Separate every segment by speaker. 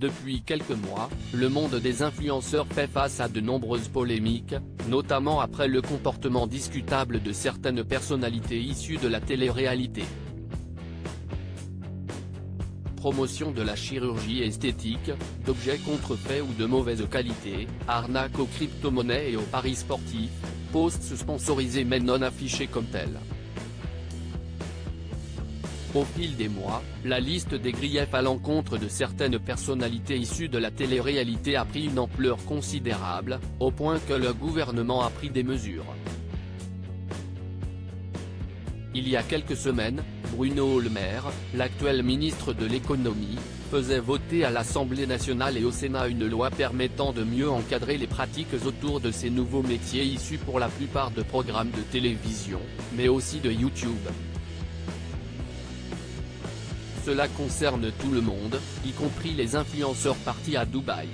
Speaker 1: Depuis quelques mois, le monde des influenceurs fait face à de nombreuses polémiques, notamment après le comportement discutable de certaines personnalités issues de la télé-réalité. Promotion de la chirurgie esthétique, d'objets contrefaits ou de mauvaise qualité, arnaque aux crypto-monnaies et aux paris sportifs, posts sponsorisés mais non affichés comme tels. Au fil des mois, la liste des griefs à l'encontre de certaines personnalités issues de la télé-réalité a pris une ampleur considérable, au point que le gouvernement a pris des mesures. Il y a quelques semaines, Bruno Le Maire, l'actuel ministre de l'économie, faisait voter à l'Assemblée nationale et au Sénat une loi permettant de mieux encadrer les pratiques autour de ces nouveaux métiers issus pour la plupart de programmes de télévision, mais aussi de YouTube. Cela concerne tout le monde, y compris les influenceurs partis à Dubaï.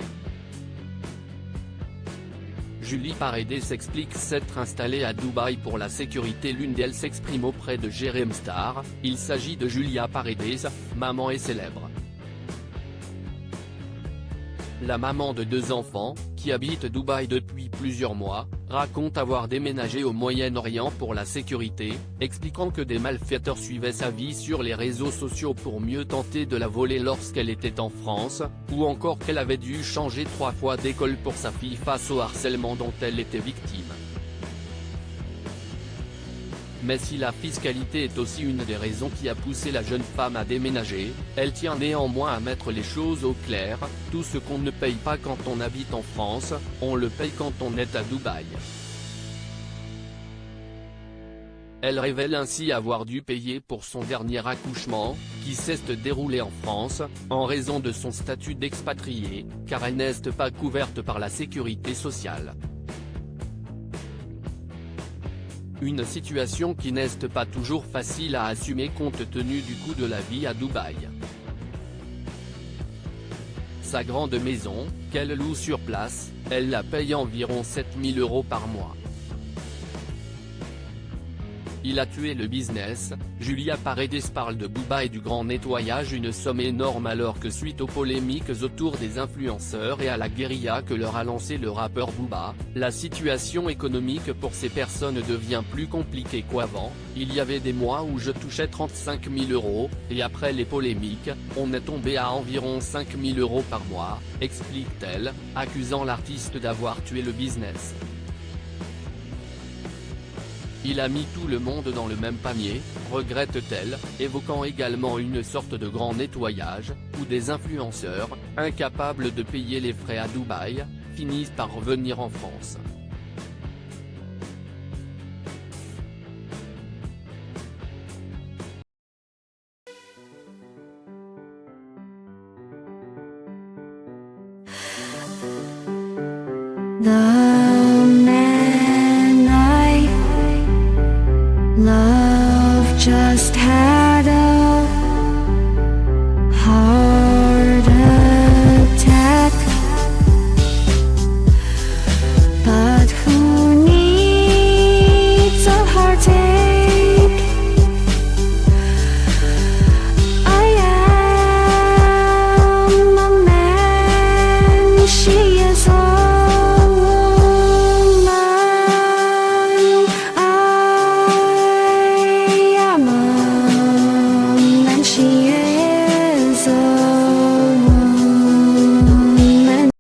Speaker 1: Julie Paredes s'explique s'être installée à Dubaï pour la sécurité. L'une d'elles s'exprime auprès de Jérém Star, il s'agit de Julia Paredes, maman et célèbre. La maman de 2 enfants, qui habite Dubaï depuis plusieurs mois, raconte avoir déménagé au Moyen-Orient pour la sécurité, expliquant que des malfaiteurs suivaient sa vie sur les réseaux sociaux pour mieux tenter de la voler lorsqu'elle était en France, ou encore qu'elle avait dû changer 3 fois d'école pour sa fille face au harcèlement dont elle était victime. Mais si la fiscalité est aussi une des raisons qui a poussé la jeune femme à déménager, elle tient néanmoins à mettre les choses au clair, tout ce qu'on ne paye pas quand on habite en France, on le paye quand on est à Dubaï. Elle révèle ainsi avoir dû payer pour son dernier accouchement, qui s'est déroulé en France, en raison de son statut d'expatriée, car elle n'est pas couverte par la sécurité sociale. Une situation qui n'est pas toujours facile à assumer compte tenu du coût de la vie à Dubaï. Sa grande maison, qu'elle loue sur place, elle la paye environ 7 000 € par mois. Il a tué le business. Julia Paredes parle de Booba et du grand nettoyage, une somme énorme, alors que suite aux polémiques autour des influenceurs et à la guérilla que leur a lancé le rappeur Booba, la situation économique pour ces personnes devient plus compliquée qu'avant. Il y avait des mois où je touchais 35 000 €, et après les polémiques, on est tombé à environ 5 000 € par mois, explique-t-elle, accusant l'artiste d'avoir tué le business. Il a mis tout le monde dans le même panier, regrette-t-elle, évoquant également une sorte de grand nettoyage, où des influenceurs, incapables de payer les frais à Dubaï, finissent par revenir en France.
Speaker 2: The man I love